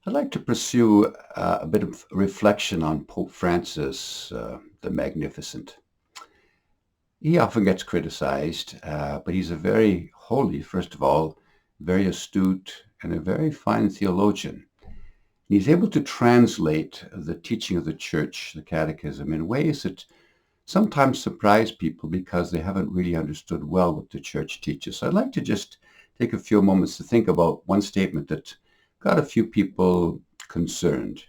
I'd like to pursue a bit of reflection on Pope Francis, the Magnificent. He often gets criticized, but he's a very holy, first of all, very astute, and a very fine theologian. He's able to translate the teaching of the Church, the Catechism, in ways that sometimes surprise people because they haven't really understood well what the Church teaches. So I'd like to just take a few moments to think about one statement that got a few people concerned.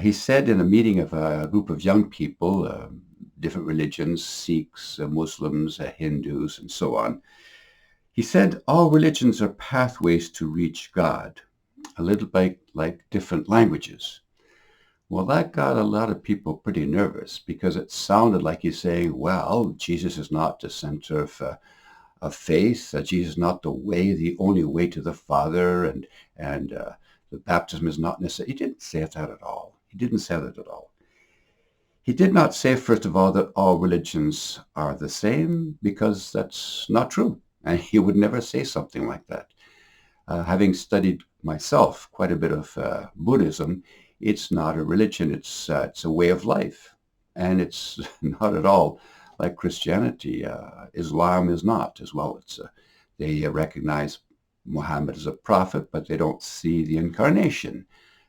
He said in a meeting of a group of young people, different religions, Sikhs, Muslims, Hindus, and so on, he said all religions are pathways to reach God, a little bit like different languages. Well, that got a lot of people pretty nervous because it sounded like he's saying, well, Jesus is not the center of faith. Jesus is not the way, the only way to the Father, and the baptism is not necessary. He didn't say that at all. He didn't say that at all. He did not say, first of all, that all religions are the same, because that's not true. And he would never say something like that. Having studied myself quite a bit of Buddhism, it's not a religion. It's a way of life. And it's not at all like Christianity. Islam is not as well. They recognize Muhammad as a prophet, but they don't see the incarnation.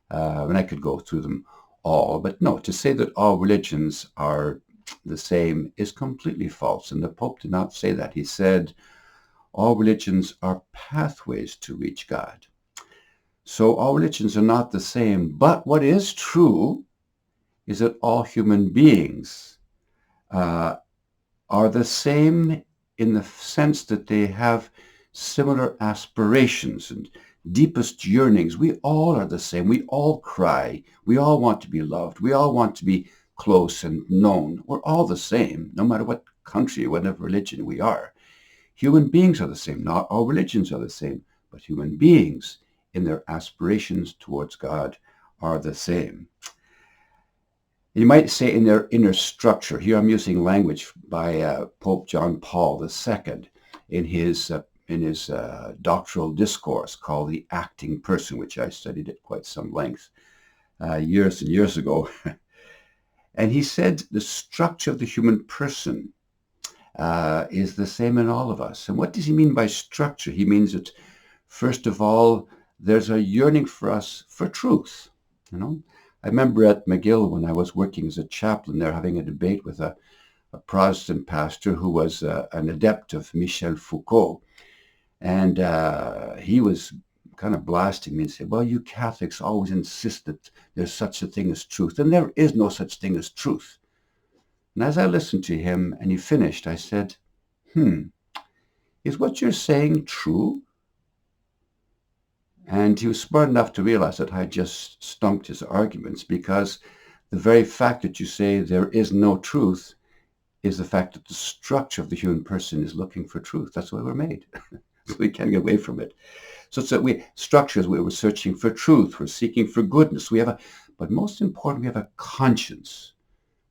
And I could go through them all, but no, to say that all religions are the same is completely false. And the Pope did not say that. He said all religions are pathways to reach God. So all religions are not the same. But what is true is that all human beings are the same in the sense that they have similar aspirations and deepest yearnings. We all are the same. We all cry. We all want to be loved. We all want to be close and known. We're all the same, no matter what country, whatever religion we are. Human beings are the same. Not all religions are the same, but human beings in their aspirations towards God are the same. You might say in their inner structure. Here I'm using language by Pope John Paul II in his doctoral discourse called The Acting Person, which I studied at quite some length years and years ago. And he said the structure of the human person is the same in all of us. And what does he mean by structure? He means that, first of all, there's a yearning for us for truth. I remember at McGill when I was working as a chaplain there, having a debate with a Protestant pastor who was an adept of Michel Foucault. And he was kind of blasting me and said, well, you Catholics always insist that there's such a thing as truth. And there is no such thing as truth. And as I listened to him and he finished, I said, is what you're saying true? And he was smart enough to realize that I just stumped his arguments, because the very fact that you say there is no truth is the fact that the structure of the human person is looking for truth. That's why we're made. So we can't get away from it. So it's that we're searching for truth. We're seeking for goodness. But most important, we have a conscience.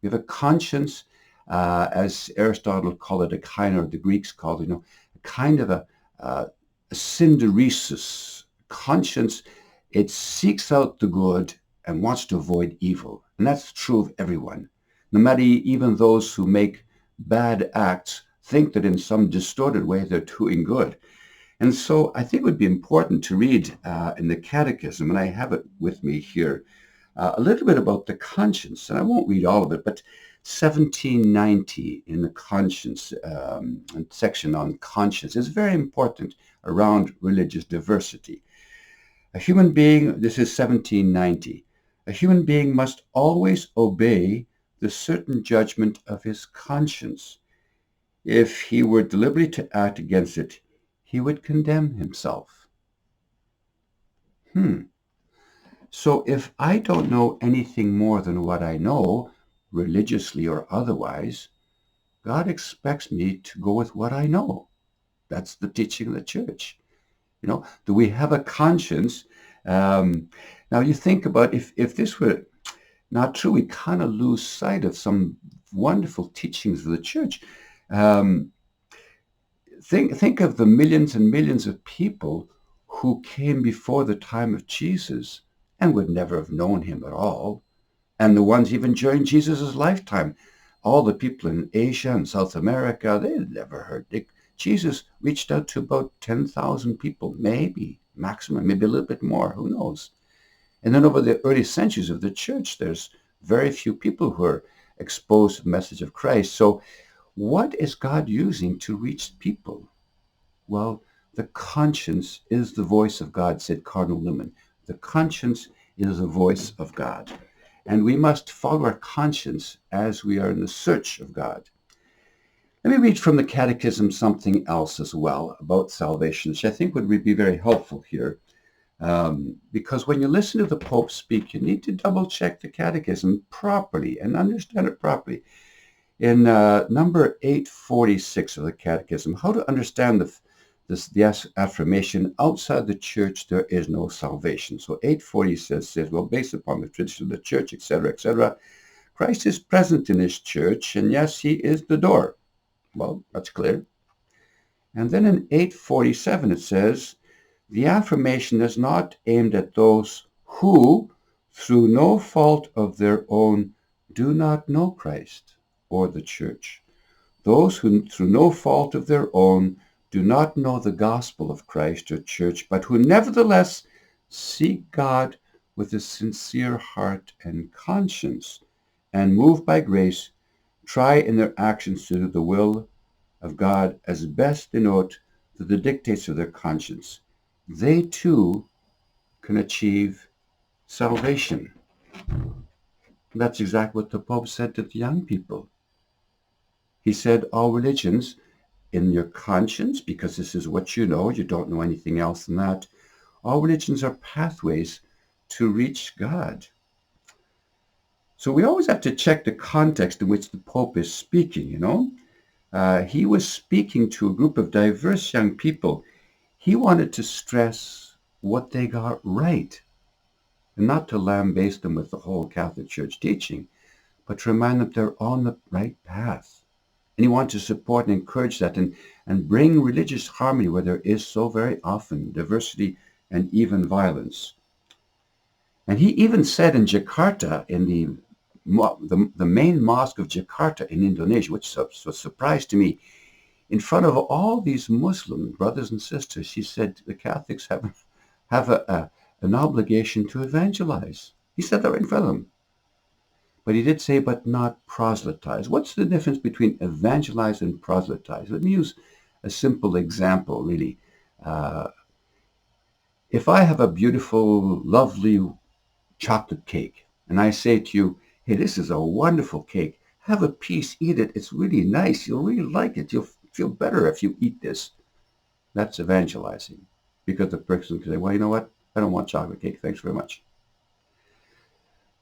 We have a conscience, as Aristotle called it, a kind, or the Greeks called it, a kind of a synderesis. Conscience, it seeks out the good and wants to avoid evil. And that's true of everyone. No matter, even those who make bad acts think that in some distorted way they're doing good. And so I think it would be important to read in the Catechism, and I have it with me here, a little bit about the conscience. And I won't read all of it, but 1790 in the conscience, section on conscience, is very important around religious diversity. A human being, this is 1790, a human being must always obey the certain judgment of his conscience. If he were deliberately to act against it, he would condemn himself. So if I don't know anything more than what I know, religiously or otherwise, God expects me to go with what I know. That's the teaching of the Church. Do we have a conscience? Now you think about, if this were not true, we kind of lose sight of some wonderful teachings of the Church. Think of the millions and millions of people who came before the time of Jesus and would never have known him at all. And the ones even during Jesus' lifetime, all the people in Asia and South America, they had never heard. Jesus reached out to about 10,000 people, maybe, maximum, maybe a little bit more, who knows. And then over the early centuries of the church, there's very few people who are exposed to the message of Christ. So what is God using to reach people? Well, the conscience is the voice of God, said Cardinal Newman. The conscience is the voice of God. And we must follow our conscience as we are in the search of God. Let me read from the Catechism something else as well about salvation, which I think would be very helpful here. Because when you listen to the Pope speak, you need to double check the Catechism properly and understand it properly. In number 846 of the Catechism, how to understand the affirmation, outside the church there is no salvation. So 840 says, well, based upon the tradition of the church, etc., Christ is present in his church, and yes, he is the door. Well, that's clear. And then in 847 it says, the affirmation is not aimed at those who, through no fault of their own, do not know Christ or the church. Those who, through no fault of their own, do not know the gospel of Christ or church, but who nevertheless seek God with a sincere heart and conscience, and moved by grace, try in their actions to do the will of God as best they know it through the dictates of their conscience. They too can achieve salvation. That's exactly what the Pope said to the young people. He said, all religions, in your conscience, because this is what you don't know anything else than that, all religions are pathways to reach God. So we always have to check the context in which the Pope is speaking, He was speaking to a group of diverse young people. He wanted to stress what they got right, and not to lambaste them with the whole Catholic Church teaching, but to remind them they're on the right path. And he wanted to support and encourage that and bring religious harmony where there is so very often diversity and even violence. And he even said in Jakarta, in the main mosque of Jakarta in Indonesia, which was a surprise to me, in front of all these Muslim brothers and sisters, he said the Catholics have an obligation to evangelize. He said that right in front of them. But he did say, but not proselytize. What's the difference between evangelize and proselytize? Let me use a simple example, really. If I have a beautiful, lovely chocolate cake, and I say to you, hey, this is a wonderful cake. Have a piece, eat it. It's really nice. You'll really like it. You'll feel better if you eat this. That's evangelizing. Because the person can say, well, you know what? I don't want chocolate cake. Thanks very much.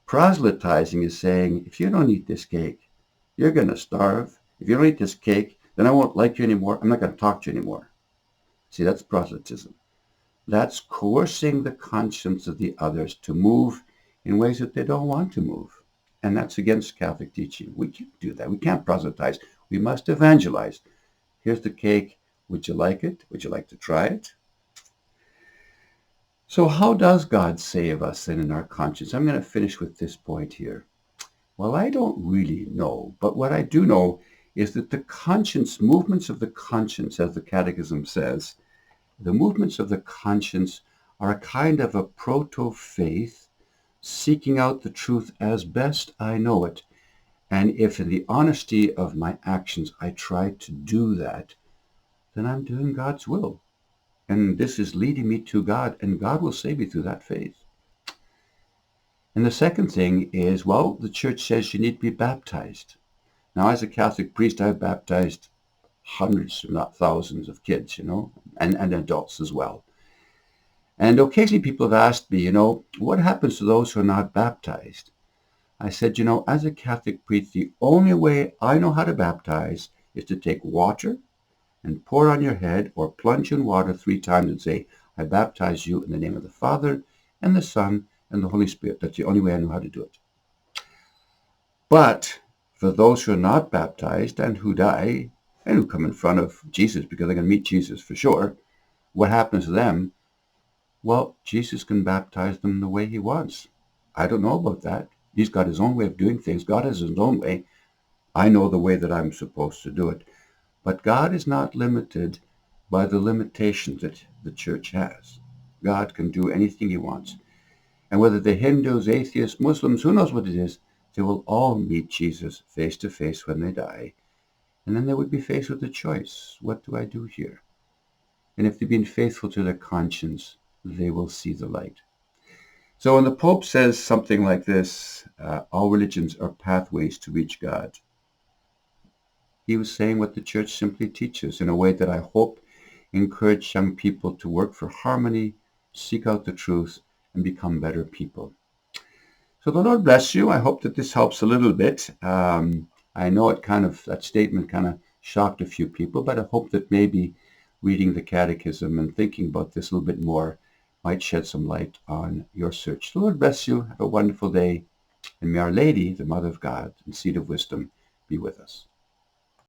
Proselytizing is saying, if you don't eat this cake, you're going to starve. If you don't eat this cake, then I won't like you anymore. I'm not going to talk to you anymore. See, that's proselytism. That's coercing the conscience of the others to move in ways that they don't want to move. And that's against Catholic teaching. We can't do that. We can't proselytize. We must evangelize. Here's the cake. Would you like it? Would you like to try it? So how does God save us then in our conscience? I'm going to finish with this point here. Well, I don't really know, but what I do know is that the conscience, movements of the conscience, as the Catechism says, the movements of the conscience are a kind of a proto-faith, seeking out the truth as best I know it. And if in the honesty of my actions I try to do that, then I'm doing God's will. And this is leading me to God, and God will save me through that faith. And the second thing is, well, the church says you need to be baptized. Now, as a Catholic priest, I've baptized hundreds, if not thousands of kids, and adults as well. And occasionally people have asked me, what happens to those who are not baptized? I said, as a Catholic priest, the only way I know how to baptize is to take water and pour on your head or plunge in water 3 times and say, I baptize you in the name of the Father and the Son and the Holy Spirit. That's the only way I know how to do it. But for those who are not baptized and who die and who come in front of Jesus because they're going to meet Jesus for sure, what happens to them? Well, Jesus can baptize them the way he wants. I don't know about that. He's got his own way of doing things. God has his own way. I know the way that I'm supposed to do it. But God is not limited by the limitations that the church has. God can do anything he wants. And whether they're Hindus, atheists, Muslims, who knows what it is, they will all meet Jesus face to face when they die. And then they would be faced with a choice. What do I do here? And if they've been faithful to their conscience, they will see the light. So when the Pope says something like this, all religions are pathways to reach God, he was saying what the church simply teaches in a way that I hope encourage young people to work for harmony, seek out the truth, and become better people. So the Lord bless you. I hope that this helps a little bit. I know that statement kind of shocked a few people, but I hope that maybe reading the Catechism and thinking about this a little bit more might shed some light on your search. The Lord bless you. Have a wonderful day. And may Our Lady, the Mother of God and Seat of Wisdom, be with us.